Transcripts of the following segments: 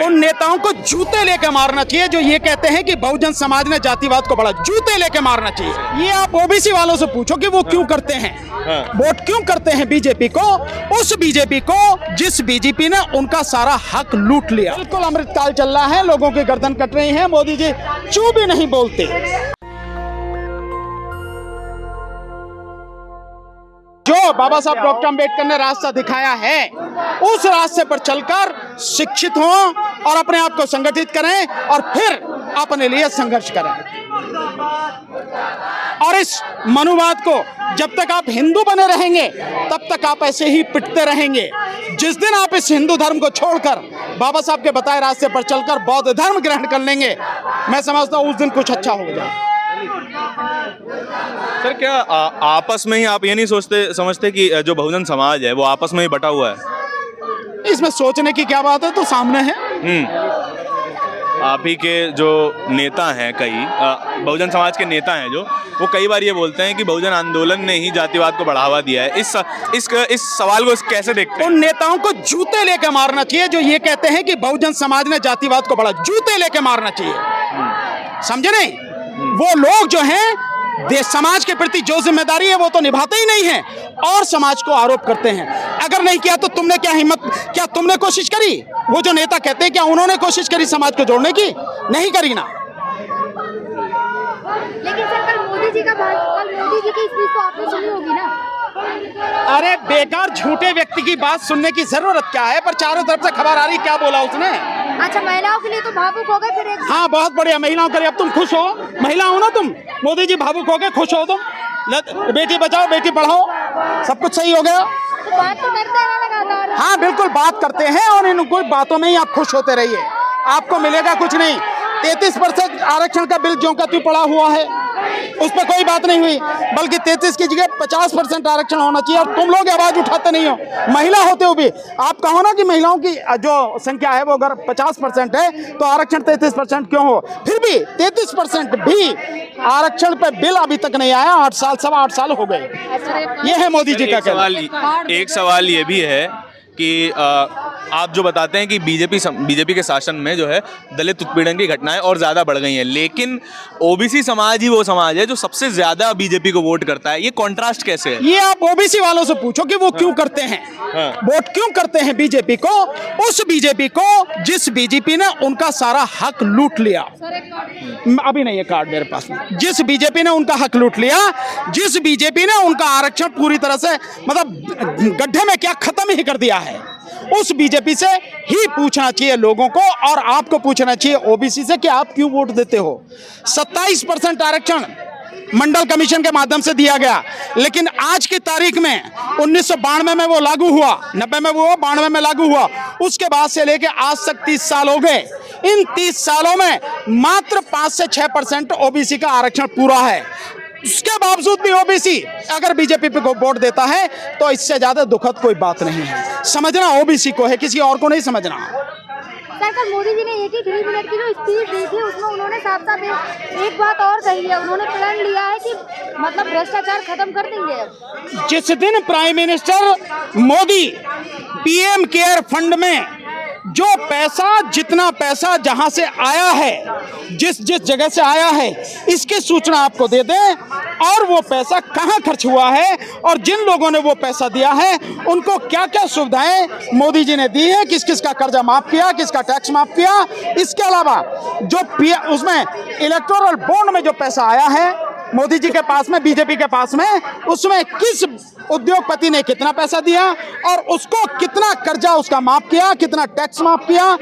देखते हैं? उन नेताओं को जूते लेके मारना चाहिए जो ये कहते हैं कि बहुजन समाज ने जातिवाद को बढ़ा, जूते लेके मारना चाहिए। ये आप ओबीसी वालों से पूछो कि वो क्यों करते हैं, वोट क्यों करते हैं बीजेपी को, उस बीजेपी को जिस बीजेपी ने उनका सारा हक लूट लिया। बिल्कुल अमृतकाल चल रहा है, लोगों की गर्दन कट रही है, मोदी जी चू भी नहीं बोलते। जो बाबा साहब डॉक्टर अंबेडकर ने रास्ता दिखाया है, उस रास्ते पर चलकर शिक्षित हों और अपने आप को संगठित करें और फिर अपने लिए संघर्ष करें। और इस मनुवाद को जब तक आप हिंदू बने रहेंगे तब तक आप ऐसे ही पिटते रहेंगे। जिस दिन आप इस हिंदू धर्म को छोड़कर बाबा साहब के बताए रास्ते पर चलकर बौद्ध धर्म ग्रहण कर लेंगे, मैं समझता हूं उस दिन कुछ अच्छा हो जाए। सर, क्या आपस में ही आप ये नहीं समझते कि जो बहुजन समाज है वो आपस में ही बटा हुआ है? इसमें सोचने की क्या बात है, तो सामने है। आप ही के जो नेता हैं, कई बहुजन समाज के नेता हैं जो, वो कई बार ये बोलते हैं कि बहुजन आंदोलन ने ही जातिवाद को बढ़ावा दिया है। इस सवाल को कैसे देखते हैं? उन नेताओं को जूते लेके मारना चाहिए जो ये कहते हैं कि बहुजन समाज ने जातिवाद को बढ़ा, जूते लेके मारना चाहिए। समझे नहीं? वो लोग जो हैं देश समाज के प्रति जो जिम्मेदारी है वो तो निभाते ही नहीं है और समाज को आरोप करते हैं। अगर नहीं किया तो तुमने क्या हिम्मत, क्या तुमने कोशिश करी? वो जो नेता कहते हैं क्या उन्होंने कोशिश करी समाज को जोड़ने की? नहीं करी ना। लेकिन सर कल मोदी जी की स्पीच तो आपने सुनी होगी ना? अरे बेकार झूठे व्यक्ति की बात सुनने की जरूरत क्या है, पर चारों तरफ से खबर आ रही, क्या बोला उसने? अच्छा, महिलाओं के लिए तो भावुक हो गए फिर एक। हाँ, बहुत बढ़िया, महिलाओं के लिए। अब तुम खुश हो, महिला हो ना तुम, मोदी जी भावुक हो गए, खुश हो तुम, बेटी बचाओ बेटी पढ़ाओ, सब कुछ सही हो गया। तो बात तो करते हैं लगातार। हाँ बिल्कुल बात करते हैं और इन कोई बातों में ही आप खुश होते रहिए, आपको मिलेगा कुछ नहीं। 33% आरक्षण का बिल ज्यों का त्यों पड़ा हुआ है, उस पर कोई बात नहीं हुई, बल्कि 33 की जगह 50% आरक्षण होना चाहिए और तुम लोग आवाज उठाते नहीं हो। महिला होते हुए भी आप कहो ना कि महिलाओं की जो संख्या है वो अगर 50% है तो आरक्षण 33% क्यों हो? फिर भी 33% भी आरक्षण पे बिल अभी तक नहीं आया, 8 साल 8.25 साल हो गए। ये है मोदी जी का कहना। एक सवाल ये भी है कि आप जो बताते हैं कि बीजेपी के शासन में जो है दलित उत्पीड़न की घटनाएं और ज़्यादा बढ़ गई हैं, लेकिन ओबीसी समाज ही वो समाज है जो सबसे ज़्यादा बीजेपी को वोट करता है। ये कॉन्ट्रास्ट कैसे है? ये आप ओबीसी वालों से पूछो कि वो क्यों करते हैं, वोट क्यों करते हैं बीजेपी को, उस बीजेपी को जिस बीजेपी ने उनका सारा हक लूट लिया। अभी नहीं है कार्ड मेरे पास में। जिस बीजेपी ने उनका हक लूट लिया, जिस बीजेपी ने उनका आरक्षण पूरी तरह से मतलब गड्ढे में क्या खत्म ही कर दिया है, उस बीजेपी से ही पूछना चाहिए लोगों को और आपको पूछना चाहिए ओबीसी से कि आप क्यों वोट देते हो। 27% आरक्षण मंडल कमीशन के माध्यम से दिया गया, लेकिन आज की तारीख में 1992 में वो लागू हुआ, 90 में वो 92 में लागू हुआ, उसके बाद से लेके आज तक 30 साल हो गए। इन 30 सालों में मात्र 5 से 6% ओबीसी का आरक्षण पूरा है। उसके बावजूद भी ओबीसी अगर बीजेपी को वोट देता है तो इससे ज्यादा दुखद कोई बात नहीं है। समझना ओबीसी को है, किसी और को नहीं समझना। सर कल मोदी जी ने 3 मिनट की जो स्पीच दी थी उसमें उन्होंने साफ-साफ एक बात और कही है, उन्होंने प्रण लिया है कि मतलब भ्रष्टाचार खत्म कर देंगे। जिस दिन prime minister Modi PM care fund में जो पैसा, जितना पैसा जहां से आया है, जिस जगह से आया है, इसकी सूचना आपको दे दें और वो पैसा कहां खर्च हुआ है और जिन लोगों ने वो पैसा दिया है उनको क्या क्या सुविधाएं मोदी जी ने दी है, किस किस का कर्जा माफ किया, किसका टैक्स माफ किया। इसके अलावा जो उसमें इलेक्टोरल बॉन्ड में जो पैसा आया है मोदी जी के पास में, बीजेपी के पास में, उसमें किस उद्योगपति ने कितना पैसा दिया और उसको कितना कर्जा उसका माफ किया, कितना टैक्स माफ किया,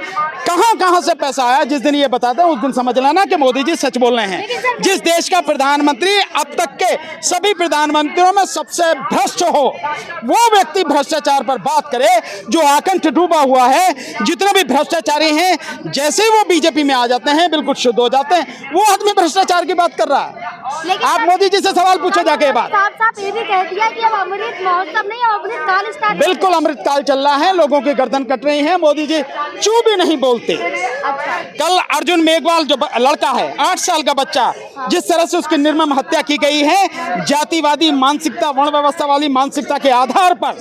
कहां कहां से पैसा आया। जिस दिन ये बताते हैं उस दिन समझ लेना कि मोदी जी सच बोल रहे हैं। जिस देश का प्रधानमंत्री अब तक के सभी प्रधानमंत्रियों में सबसे भ्रष्ट हो, वो व्यक्ति भ्रष्टाचार पर बात करे जो आकंठ डूबा हुआ है। जितने भी भ्रष्टाचारी हैं जैसे ही वो बीजेपी में आ जाते हैं बिल्कुल शुद्ध हो जाते हैं। वो आदमी भ्रष्टाचार की बात कर रहा है। आप मोदी जी से सवाल पूछो जाके बात। साफ ये भी कह दिया कि अब अमृत महोत्सव नहीं, अमृत काल स्टार्ट। बिल्कुल अमृतकाल चल रहा है, लोगों की गर्दन कट रही है, मोदी जी चू भी नहीं बोलते। कल अर्जुन मेघवाल जो लड़का है 8 साल का बच्चा, जिस तरह से उसकी निर्मम हत्या की गई है जातिवादी मानसिकता, वर्ण व्यवस्था वाली मानसिकता के आधार पर,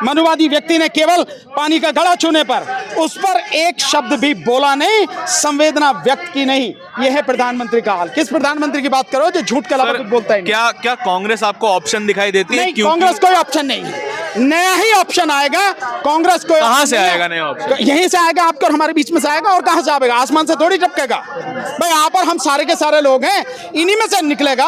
मनुवादी व्यक्ति ने केवल पानी का घड़ा छूने पर उस पर एक शब्द भी बोला नहीं, संवेदना व्यक्त की नहीं। यह है प्रधानमंत्री का हाल। किस प्रधानमंत्री की बात करो जो झूठ के अलावा कुछ बोलता ही नहीं? क्या कांग्रेस आपको ऑप्शन दिखाई देती है? नहीं, कांग्रेस कोई ऑप्शन नहीं है। नया ही ऑप्शन आएगा। कांग्रेस को कहां से आएगा नया ऑप्शन? यहीं से आएगा, आपके और हमारे बीच में से आएगा। और कहां से आएगा? आसमान से थोड़ी टपकेगा भाई। यहाँ पर हम सारे के सारे लोग हैं, इन्हीं में से निकलेगा।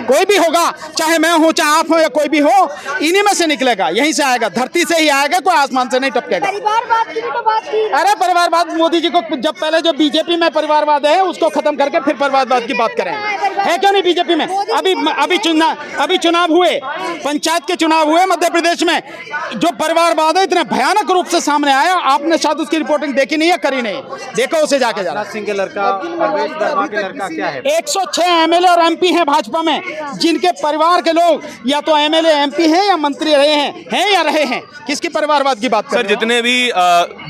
कोई भी होगा, चाहे मैं हूं, चाहे आप हो, या कोई भी हो, इन्हीं में से निकलेगा। यहीं से आएगा, धरती से ही आएगा, कोई आसमान से नहीं टपकेगा। परिवारवाद की भी तो बात की। अरे परिवारवाद मोदी जी को जब पहले जो बीजेपी में परिवारवाद है उसको खत्म करके फिर परिवारवाद की बात करें। है क्यों नहीं बीजेपी में? अभी चुनाव हुए, पंचायत के चुनाव हुए मध्य प्रदेश में, जो परिवारवाद है इतने भयानक रूप से सामने आया। आपने शायद उसकी रिपोर्टिंग देखी नहीं है, करी नहीं, देखो उसे जाके जरा। सिंह के लड़का, परवेश वर्मा के लड़का क्या है? 106 एमएलए और एमपी हैं भाजपा में, जिनके परिवार के लोग या तो एमएलए एमपी हैं या मंत्री रहे हैं या रहे हैं। किसकी परिवारवाद की बात कर सर, रहे हो? जितने भी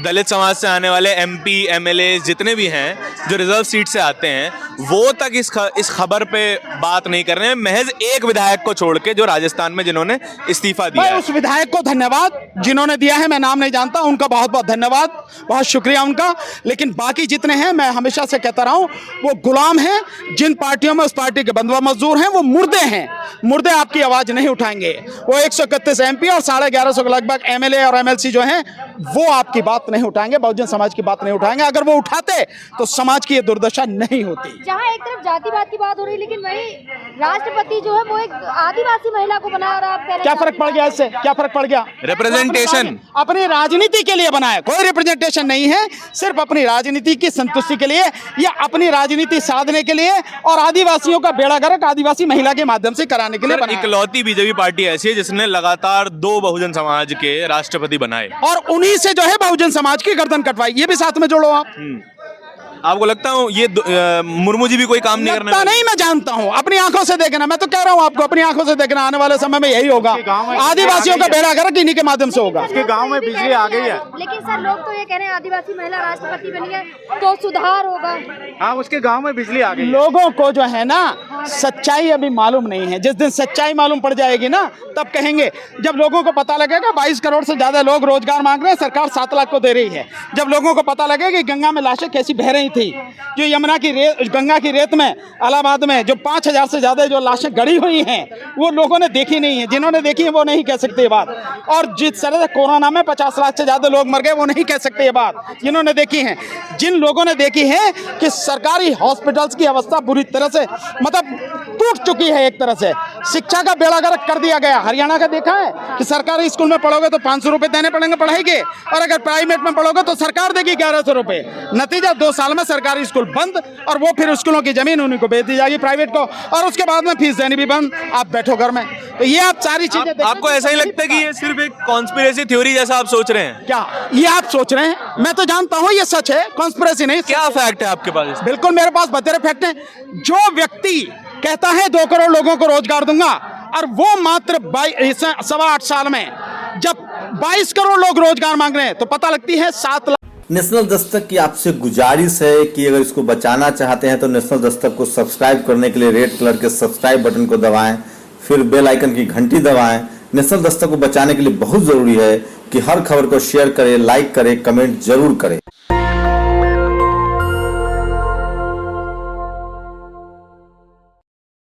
दलित समाज से आने वाले एमपी एमएलए जितने भी हैं जो रिजर्व सीट से आते हैं, वो तक इस खबर पे बात नहीं कर रहे हैं, महज एक विधायक को छोड़ के जो राजस्थान में जिन्होंने इस्तीफा दिया भाई है। उस विधायक को धन्यवाद जिन्होंने दिया है, मैं नाम नहीं जानता, उनका बहुत बहुत धन्यवाद, बहुत शुक्रिया उनका। लेकिन बाकी जितने हैं, मैं हमेशा से कहता रहा हूं, वो गुलाम हैं। जिन पार्टियों में उस पार्टी के बंधुआ मजदूर हैं, वो मुर्दे हैं। मुर्दे आपकी आवाज नहीं उठाएंगे। वो 131 एमपी और 1150 के लगभग एमएलए और एमएलसी जो हैं, वो आपकी बात नहीं उठाएंगे, बहुजन समाज की बात नहीं उठाएंगे। अगर वो उठाते तो समाज की ये दुर्दशा नहीं होती। जहाँ एक तरफ जातिवाद की बात हो रही है, लेकिन वही राष्ट्रपति जो है वो एक आदिवासी महिला को बना रहा है। क्या फर्क पड़ गया इससे? क्या फर्क पड़ गया? रिप्रेजेंटेशन अपनी राजनीति के लिए बनाया, कोई रिप्रेजेंटेशन नहीं है, सिर्फ अपनी राजनीति की संतुष्टि के लिए या अपनी राजनीति साधने के लिए और आदिवासियों का बेड़ा गर्क आदिवासी महिला के माध्यम से कराने के लिए बनाया। इकलौती बीजेपी पार्टी ऐसी है जिसने लगातार 2 बहुजन समाज के राष्ट्रपति बनाए और उन्हीं से जो है बहुजन समाज की गर्दन कटवाई। ये भी साथ में जोड़ो आप। आपको लगता है ये मुर्मू जी भी कोई काम नहीं करने लगता नहीं, मैं जानता हूं, अपनी आंखों से देखना। मैं तो कह रहा हूं आपको, अपनी आंखों से देखना। आने वाले समय में यही होगा, आदिवासियों का बेड़ा गर्क इन्हीं के माध्यम से होगा। उसके गांव में बिजली आ गई है। लेकिन सर, लोग तो ये कह रहे हैं आदिवासी महिला राष्ट्रपति बनी है तो सुधार होगा। हाँ, उसके गांव में बिजली आ गई। लोगों को जो है ना, सच्चाई अभी मालूम नहीं है। जिस दिन सच्चाई मालूम पड़ जाएगी ना, तब कहेंगे। जब लोगों को पता लगेगा 22 करोड़ से ज्यादा लोग रोजगार मांग रहे हैं, सरकार 7 लाख को दे रही है। जब लोगों को पता लगेगा कि गंगा में लाशें कैसी बह रही थी, जो यमुना की रेत, गंगा की रेत में इलाहाबाद में जो 5000 से ज्यादा जो लाशें गड़ी हुई हैं, वो लोगों ने देखी नहीं है। जिन्होंने देखी है वो नहीं कह सकते ये बात। और जिस तरह से कोरोना में 50 लाख से ज्यादा लोग मर गए, वो नहीं कह सकते ये बात, जिन्होंने देखी है। जिन लोगों ने देखी है कि सरकारी हॉस्पिटल्स की अवस्था बुरी तरह से मतलब टूट चुकी है, एक तरह से शिक्षा का बेड़ा गर्क कर दिया गया। हरियाणा का देखा है कि सरकारी स्कूल में पढ़ोगे तो 500 रुपए देने पड़ेंगे पढ़ाई के, और अगर प्राइवेट में पढ़ोगे तो सरकार देगी 1100 रुपए। नतीजा 2 साल में सरकारी स्कूल बंद, और वो फिर स्कूलों की जमीन उन्हीं को बेच दी जाएगी प्राइवेट को, और उसके बाद में फीस देनी भी बंद। आप बैठो घर में। तो ये आप सारी चीजें आपको ऐसा ही लगता है कि ये सिर्फ एक कॉन्स्पिरेसी थ्योरी जैसा आप सोच रहे हैं? क्या ये आप सोच रहे हैं? मैं तो जानता हूँ ये सच है, कॉन्स्पिरेसी नहीं। क्या फैक्ट है आपके पास? बिल्कुल मेरे पास बतेरे फैक्ट हैं। जो व्यक्ति कहता है 2 करोड़ लोगों को रोजगार दूंगा, और वो मात्र 8.25 साल में जब 22 करोड़ लोग रोजगार मांग रहे हैं, तो पता लगती है 7 लाख। नेशनल दस्तक की आपसे गुजारिश है कि अगर इसको बचाना चाहते हैं तो नेशनल दस्तक को सब्सक्राइब करने के लिए रेड कलर के सब्सक्राइब बटन को दबाएं, फिर बेल आइकन की घंटी दबाएं। नेशनल दस्तक को बचाने के लिए बहुत जरूरी है कि हर खबर को शेयर करें, लाइक करें, कमेंट जरूर करें।